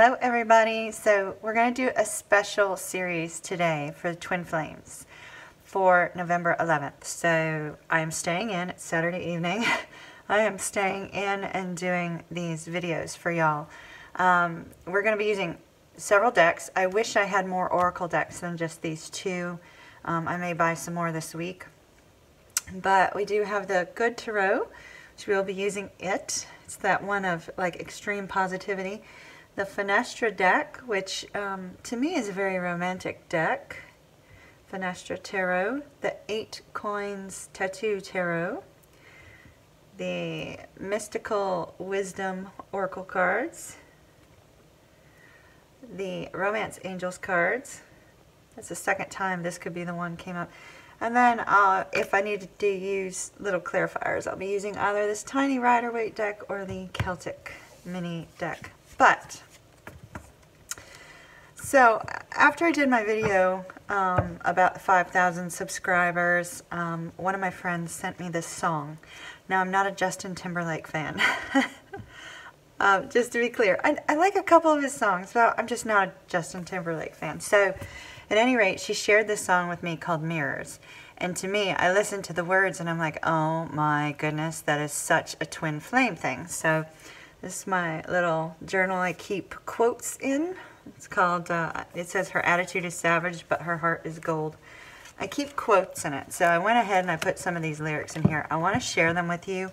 Hello everybody. So we're going to do a special series today for the Twin Flames for November 11th. So I am staying in, it's Saturday evening. I am staying in and doing these videos for y'all. We're going to be using several decks. I wish I had more Oracle decks than just these two. I may buy some more this week. But we do have the Good Tarot, which we'll be using it. It's that one of like extreme positivity. The Fenestra deck, which to me is a very romantic deck. Fenestra Tarot. The 8 Coins Tattoo Tarot. The Mystical Wisdom Oracle cards. The Romance Angels cards. That's the second time this could be the one came up. And then if I needed to use little clarifiers, I'll be using either this tiny Rider-Waite deck or the Celtic mini deck. But, so after I did my video about the 5,000 subscribers, one of my friends sent me this song. Now, I'm not a Justin Timberlake fan. Just to be clear. I like a couple of his songs, but I'm just not a Justin Timberlake fan. So, at any rate, she shared this song with me called Mirrors. And to me, I listened to the words and I'm like, oh my goodness, that is such a twin flame thing. So this is my little journal I keep quotes in. It's called, it says her attitude is savage, but her heart is gold. I keep quotes in it. So I went ahead and I put some of these lyrics in here. I want to share them with you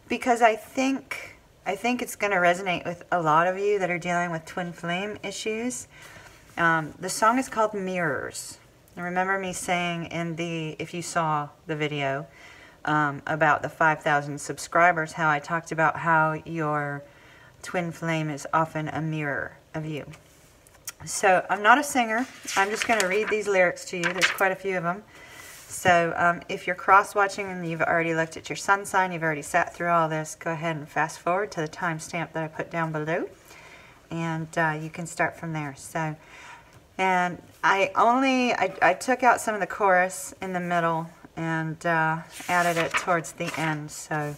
because I think it's going to resonate with a lot of you that are dealing with twin flame issues. The song is called Mirrors. And remember me saying in the, if you saw the video about the 5,000 subscribers, how I talked about how your twin flame is often a mirror of you. So I'm not a singer. I'm just going to read these lyrics to you. There's quite a few of them. So if you're cross-watching and you've already looked at your sun sign, you've already sat through all this, go ahead and fast forward to the timestamp that I put down below. And you can start from there. So, and I took out some of the chorus in the middle and added it towards the end. So,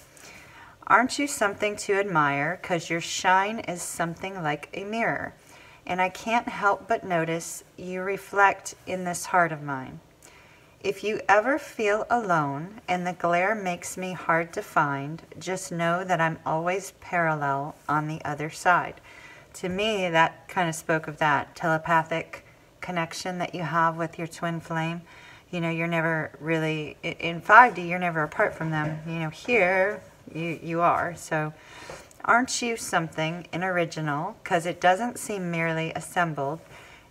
aren't you something to admire? 'Cause your shine is something like a mirror. And I can't help but notice you reflect in this heart of mine. If you ever feel alone and the glare makes me hard to find, just know that I'm always parallel on the other side. To me, that kind of spoke of that telepathic connection that you have with your twin flame. You know, you're never really, in 5D, you're never apart from them. You know, here, you are. So, aren't you something in original? 'Cause it doesn't seem merely assembled.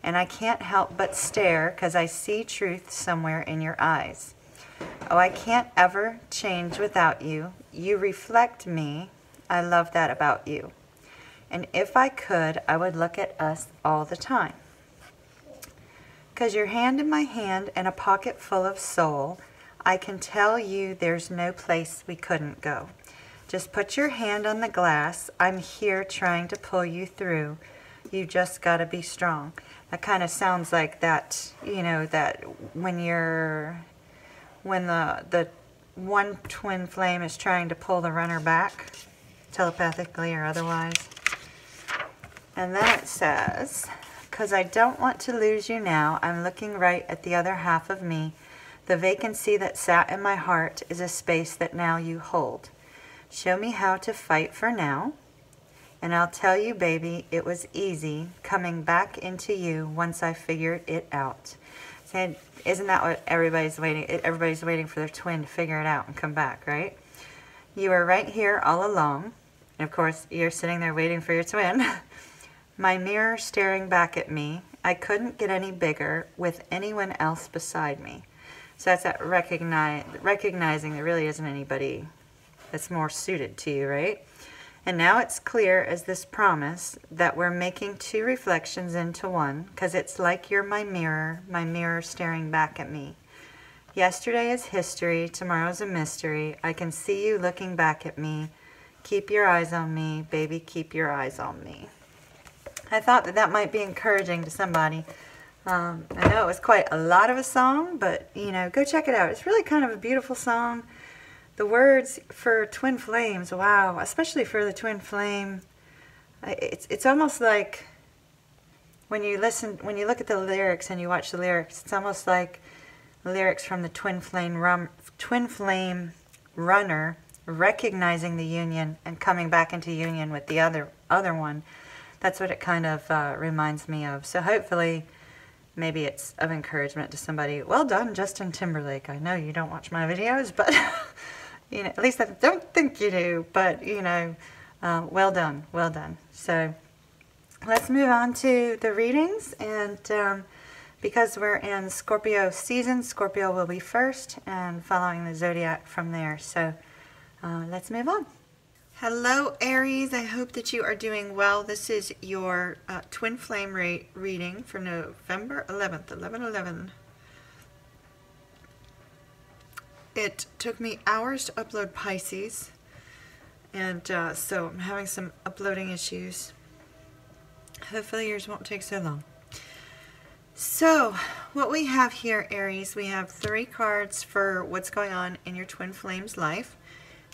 And I can't help but stare 'cause I see truth somewhere in your eyes. Oh, I can't ever change without you. You reflect me. I love that about you. And if I could, I would look at us all the time. 'Cause your hand in my hand and a pocket full of soul, I can tell you there's no place we couldn't go. Just put your hand on the glass. I'm here trying to pull you through. You just got to be strong. That kind of sounds like that, you know, that when the one twin flame is trying to pull the runner back, telepathically or otherwise. And then it says, 'cause I don't want to lose you now, I'm looking right at the other half of me. The vacancy that sat in my heart is a space that now you hold. Show me how to fight for now. And I'll tell you, baby, it was easy coming back into you once I figured it out. So, isn't that what everybody's waiting? Everybody's waiting for their twin to figure it out and come back, right? You were right here all along. And of course, you're sitting there waiting for your twin. My mirror staring back at me. I couldn't get any bigger with anyone else beside me. So that's that recognizing there really isn't anybody that's more suited to you, right? And now it's clear as this promise that we're making two reflections into one, 'cause it's like you're my mirror staring back at me. Yesterday is history, tomorrow's a mystery. I can see you looking back at me. Keep your eyes on me, baby, keep your eyes on me. I thought that might be encouraging to somebody. I know it was quite a lot of a song, but, you know, go check it out. It's really kind of a beautiful song. The words for twin flames, wow, especially for the twin flame, it's almost like when you look at the lyrics and you watch the lyrics, it's almost like lyrics from the twin flame runner recognizing the union and coming back into union with the other one. That's what it kind of reminds me of. So hopefully, maybe it's of encouragement to somebody. Well done, Justin Timberlake. I know you don't watch my videos, but you know, at least I don't think you do. But you know, well done, well done. So let's move on to the readings, and because we're in Scorpio season, Scorpio will be first, and following the zodiac from there. So let's move on. Hello Aries, I hope that you are doing well. This is your twin flame reading for November 11th, 11/11. It took me hours to upload Pisces, and so I'm having some uploading issues. Hopefully yours won't take so long. So what we have here, Aries, we have 3 cards for what's going on in your twin flame's life.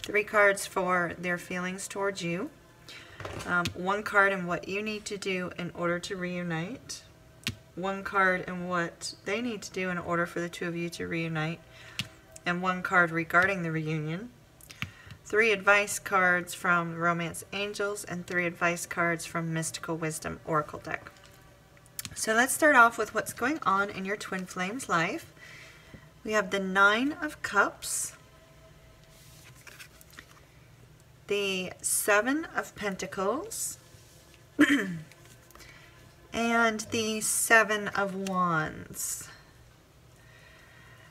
3 cards for their feelings towards you. 1 card in what you need to do in order to reunite. 1 card in what they need to do in order for the 2 of you to reunite. And 1 card regarding the reunion. 3 advice cards from Romance Angels and 3 advice cards from Mystical Wisdom Oracle deck. So let's start off with what's going on in your twin flame's life. We have the 9 of Cups, the 7 of Pentacles, and the 7 of Wands.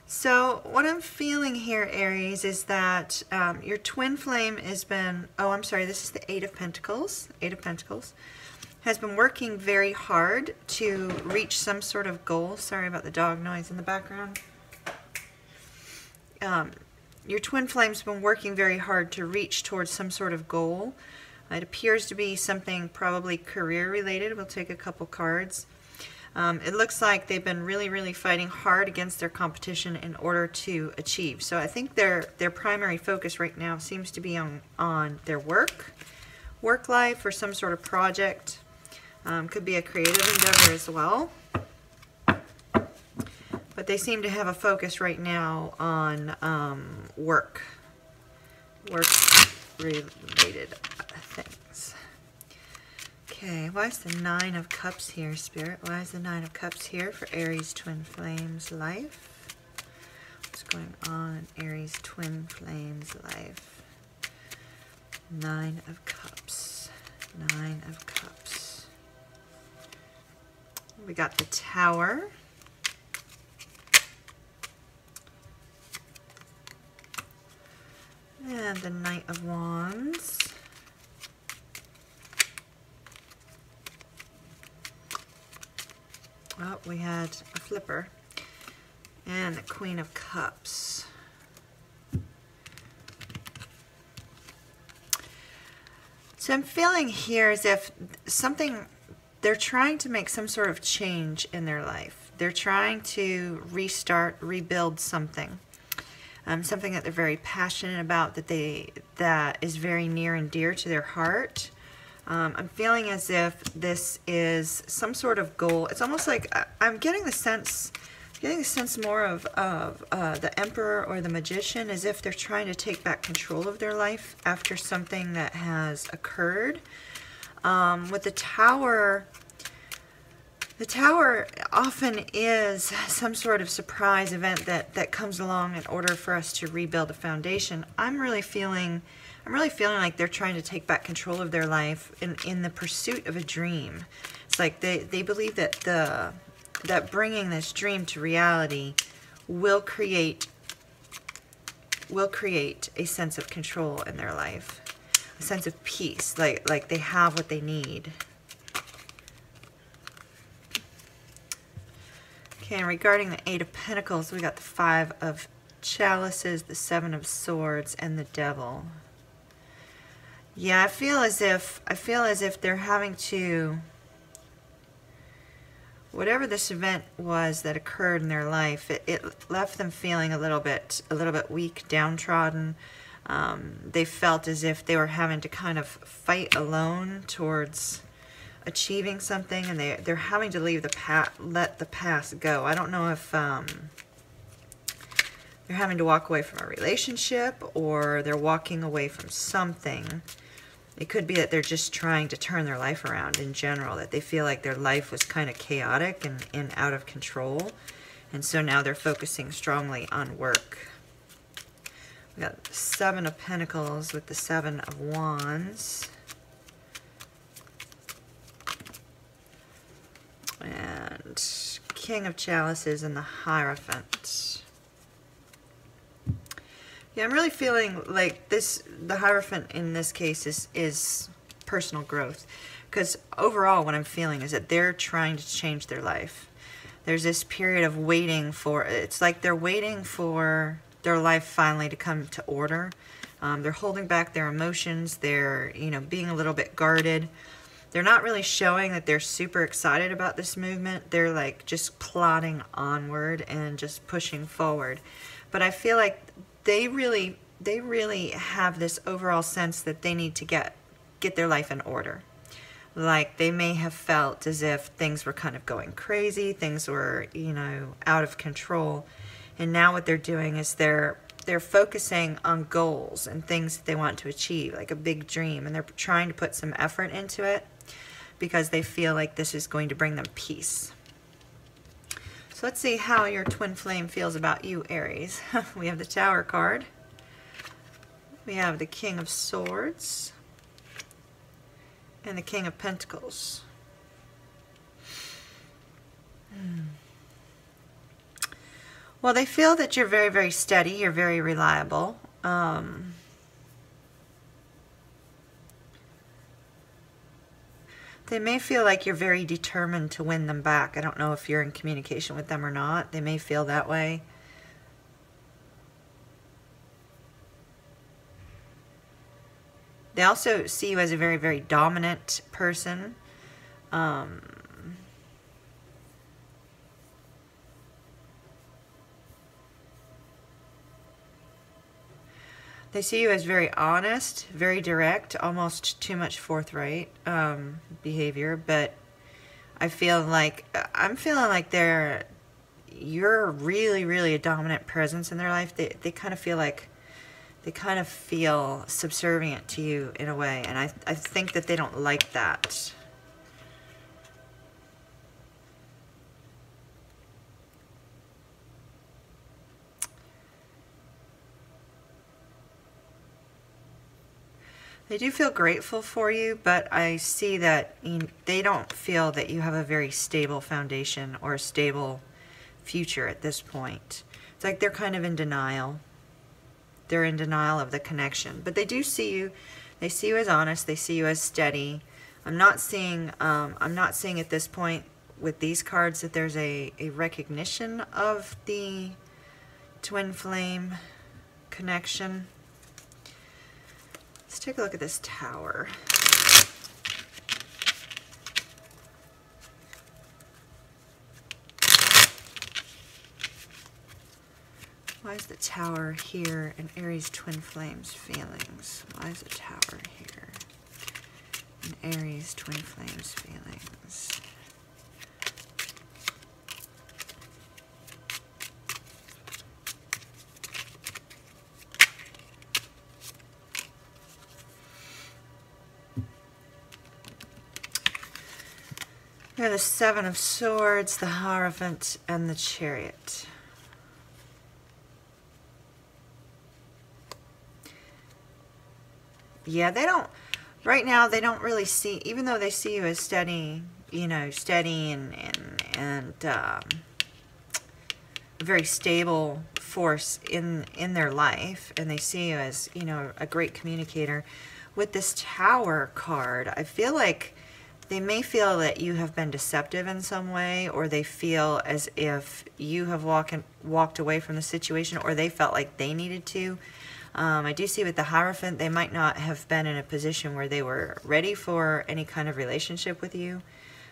So what I'm feeling here, Aries, is that your twin flame has been, this is the 8 of Pentacles, has been working very hard to reach some sort of goal. Sorry about the dog noise in the background. Your twin flame's been working very hard to reach towards some sort of goal. It appears to be something probably career related. We'll take a couple cards. It looks like they've been really fighting hard against their competition in order to achieve. So I think their primary focus right now seems to be on their work life, or some sort of project. Could be a creative endeavor as well. But they seem to have a focus right now on work-related things. Okay, why is the 9 of Cups here, Spirit? Why is the 9 of Cups here for Aries Twin Flames life? What's going on in Aries Twin Flames life? 9 of Cups. 9 of Cups. We got the Tower. And the Knight of Wands. Oh, we had a flipper. And the Queen of Cups. So I'm feeling here as if they're trying to make some sort of change in their life. They're trying to restart, rebuild something. Something that they're very passionate about, that is very near and dear to their heart. I'm feeling as if this is some sort of goal. It's almost like I'm getting the sense more of the Emperor or the Magician, as if they're trying to take back control of their life after something that has occurred. With the Tower. The Tower often is some sort of surprise event that comes along in order for us to rebuild a foundation. I'm really feeling like they're trying to take back control of their life in the pursuit of a dream. It's like they believe that that bringing this dream to reality will create a sense of control in their life, a sense of peace, like they have what they need. And regarding the 8 of Pentacles, we got the 5 of Chalices, the 7 of Swords, and the Devil. Yeah, I feel as if they're having to, whatever this event was that occurred in their life, it left them feeling a little bit weak, downtrodden. They felt as if they were having to kind of fight alone towards achieving something, and they're having to leave the past, let the past go. I don't know if they're having to walk away from a relationship, or they're walking away from something. It could be that they're just trying to turn their life around in general, that they feel like their life was kind of chaotic and out of control. And so now they're focusing strongly on work. We got the Seven of Pentacles with the Seven of Wands. And King of Chalices and the Hierophant. Yeah, I'm really feeling like this, the Hierophant in this case is personal growth. Because overall what I'm feeling is that they're trying to change their life. There's this period of waiting for, it's like they're waiting for their life finally to come to order. They're holding back their emotions. They're, you know, being a little bit guarded. They're not really showing that they're super excited about this movement. They're like just plodding onward and just pushing forward. But I feel like they really have this overall sense that they need to get their life in order. Like they may have felt as if things were kind of going crazy, things were, you know, out of control. And now what they're doing is they're focusing on goals and things that they want to achieve, like a big dream, and they're trying to put some effort into it because they feel like this is going to bring them peace. So let's see how your twin flame feels about you, Aries. We have the Tower card. We have the King of Swords and the King of Pentacles. Well, they feel that you're very, very steady. You're very reliable. They may feel like you're very determined to win them back. I don't know if you're in communication with them or not. They may feel that way. They also see you as a very, very dominant person. They see you as very honest, very direct, almost too much forthright behavior. But I'm feeling like you're really, really a dominant presence in their life. They kind of feel like, they kind of feel subservient to you in a way. And I think that they don't like that. They do feel grateful for you, but I see that they don't feel that you have a very stable foundation or a stable future at this point. It's like they're kind of in denial. They're in denial of the connection. But they do see you. They see you as honest. They see you as steady. I'm not seeing at this point with these cards that there's a recognition of the twin flame connection. Let's take a look at this Tower. Why is the Tower here in Aries twin flames feelings? Why is the Tower here in Aries twin flames feelings? We have the Seven of Swords, the Hierophant, and the Chariot. Yeah, they don't, right now they don't really see, even though they see you as steady, you know, steady and a very stable force in their life, and they see you as, you know, a great communicator. With this Tower card, I feel like they may feel that you have been deceptive in some way, or they feel as if you have walked away from the situation, or they felt like they needed to. I do see with the Hierophant, they might not have been in a position where they were ready for any kind of relationship with you.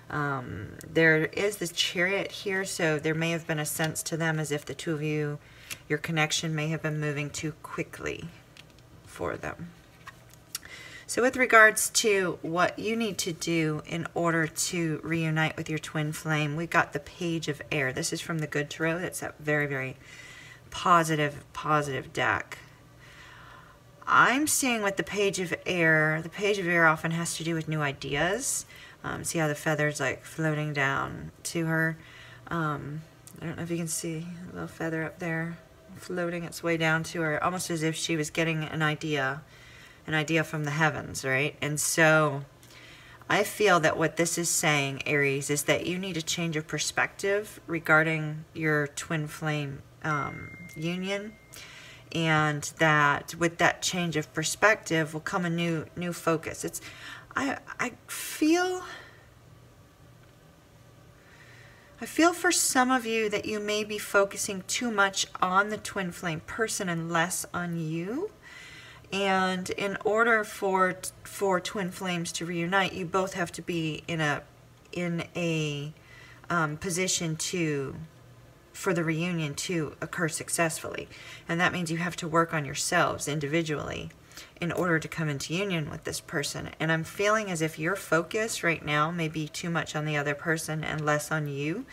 There is the Chariot here, so there may have been a sense to them as if the two of you, your connection may have been moving too quickly for them. So with regards to what you need to do in order to reunite with your twin flame, we've got the Page of Air. This is from the Good Tarot. It's a very, very positive deck. I'm seeing with the Page of Air often has to do with new ideas. See how the feather's like floating down to her. I don't know if you can see a little feather up there floating its way down to her, almost as if she was getting an idea from the heavens, right? And so I feel that what this is saying, Aries, is that you need to change your perspective regarding your twin flame union, and that with that change of perspective will come a new focus. I feel for some of you that you may be focusing too much on the twin flame person and less on you. And in order for twin flames to reunite, you both have to be in a position for the reunion to occur successfully. And that means you have to work on yourselves individually in order to come into union with this person. And I'm feeling as if your focus right now may be too much on the other person and less on you,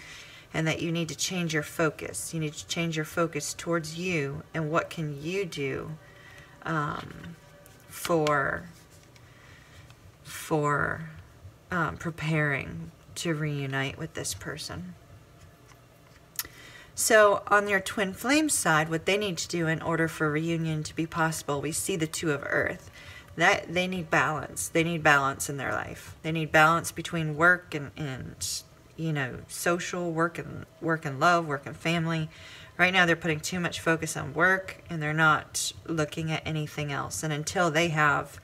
and that you need to change your focus. You need to change your focus towards you and what can you do for preparing to reunite with this person. So on their twin flame side, what they need to do in order for reunion to be possible, we see the Two of Earth. That they need balance. They need balance in their life. They need balance between work and you know, social work and love, work and family. Right now they're putting too much focus on work and they're not looking at anything else. And until they have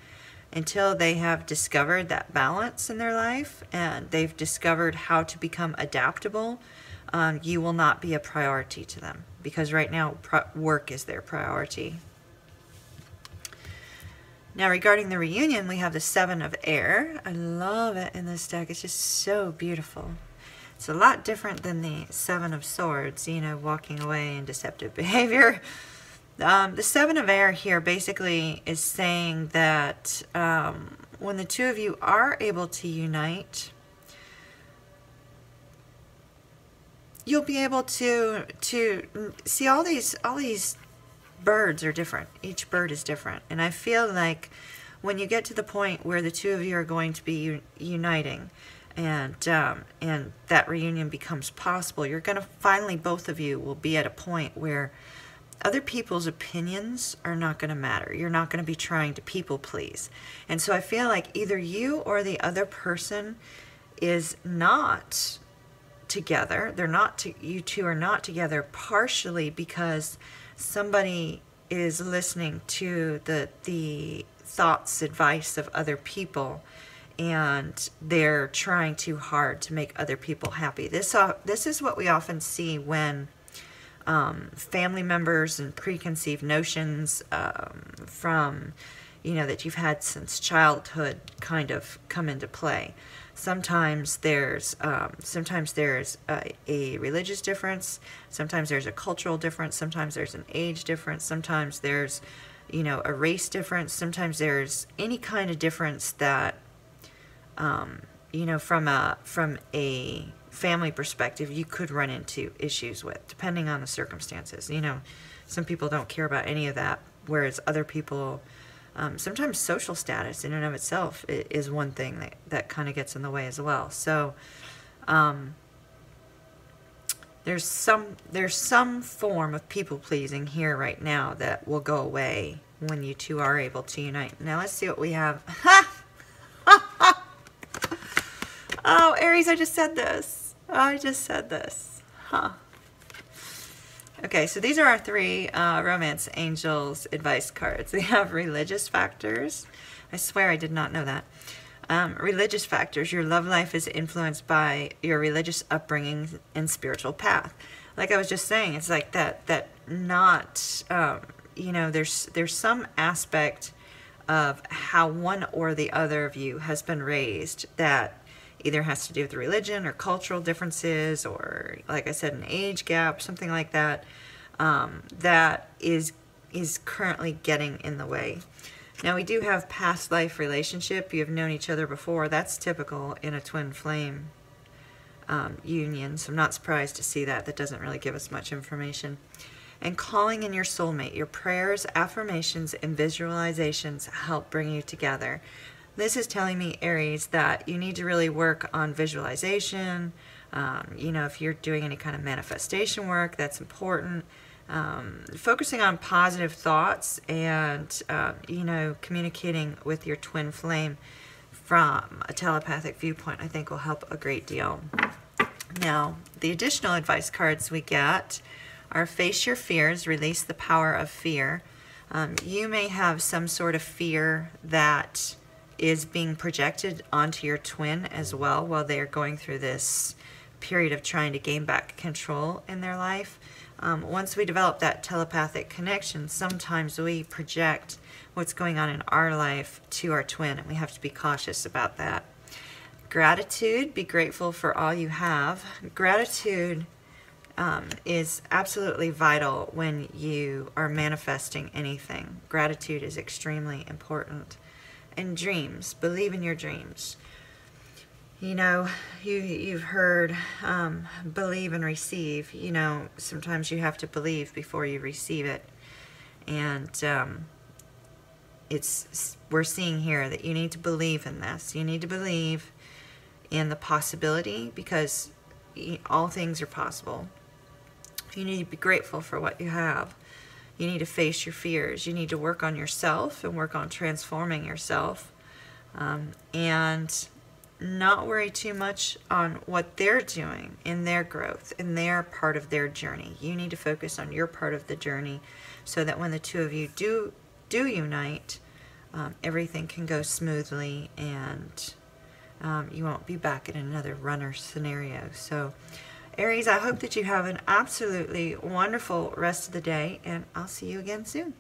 discovered that balance in their life and they've discovered how to become adaptable, you will not be a priority to them, because right now work is their priority. Now regarding the reunion, we have the Seven of Air. I love it in this deck. It's just so beautiful. It's a lot different than the Seven of Swords, you know, walking away and deceptive behavior. The Seven of Air here basically is saying that when the two of you are able to unite, you'll be able to see all these birds are different. Each bird is different. And I feel like when you get to the point where the two of you are going to be uniting and that reunion becomes possible, you're going to finally, both of you will be at a point where other people's opinions are not going to matter. You're not going to be trying to people please. And so I feel like either you or the other person is not together. You two are not together, partially because somebody is listening to the thoughts, advice of other people, and they're trying too hard to make other people happy. This is what we often see when family members and preconceived notions from, you know, that you've had since childhood kind of come into play. Sometimes there's a religious difference, sometimes there's a cultural difference, sometimes there's an age difference, sometimes there's, you know, a race difference, sometimes there's any kind of difference that, you know, from a family perspective, you could run into issues with, depending on the circumstances. You know, some people don't care about any of that, whereas other people, sometimes social status in and of itself is one thing that kind of gets in the way as well. So there's some form of people pleasing here right now that will go away when you two are able to unite. Now let's see what we have. Oh, Aries, I just said this. Huh. Okay, so these are our three romance angels advice cards. We have religious factors. I swear I did not know that. Religious factors. Your love life is influenced by your religious upbringing and spiritual path. Like I was just saying, it's like that not, you know, there's some aspect of how one or the other of you has been raised that either has to do with religion or cultural differences, or, like I said, an age gap, something like that, that is currently getting in the way. Now we do have past life relationship. You have known each other before. That's typical in a twin flame union, so I'm not surprised to see that. That doesn't really give us much information. And calling in your soulmate. Your prayers, affirmations, and visualizations help bring you together. This is telling me, Aries, that you need to really work on visualization. You know, if you're doing any kind of manifestation work, that's important. Focusing on positive thoughts and, you know, communicating with your twin flame from a telepathic viewpoint, I think will help a great deal. Now, the additional advice cards we get are face your fears, release the power of fear. You may have some sort of fear that is being projected onto your twin as well while they are going through this period of trying to gain back control in their life. Once we develop that telepathic connection, sometimes we project what's going on in our life to our twin, and we have to be cautious about that. Gratitude, be grateful for all you have. Gratitude is absolutely vital when you are manifesting anything. Gratitude is extremely important. And dreams, believe in your dreams. You know, you've heard believe and receive. You know, sometimes you have to believe before you receive it. And we're seeing here that you need to believe in this. You need to believe in the possibility, because all things are possible. You need to be grateful for what you have. You need to face your fears. You need to work on yourself and work on transforming yourself. And not worry too much on what they're doing in their growth, in their part of their journey. You need to focus on your part of the journey so that when the two of you do unite, everything can go smoothly, and you won't be back in another runner scenario. So, Aries, I hope that you have an absolutely wonderful rest of the day, and I'll see you again soon.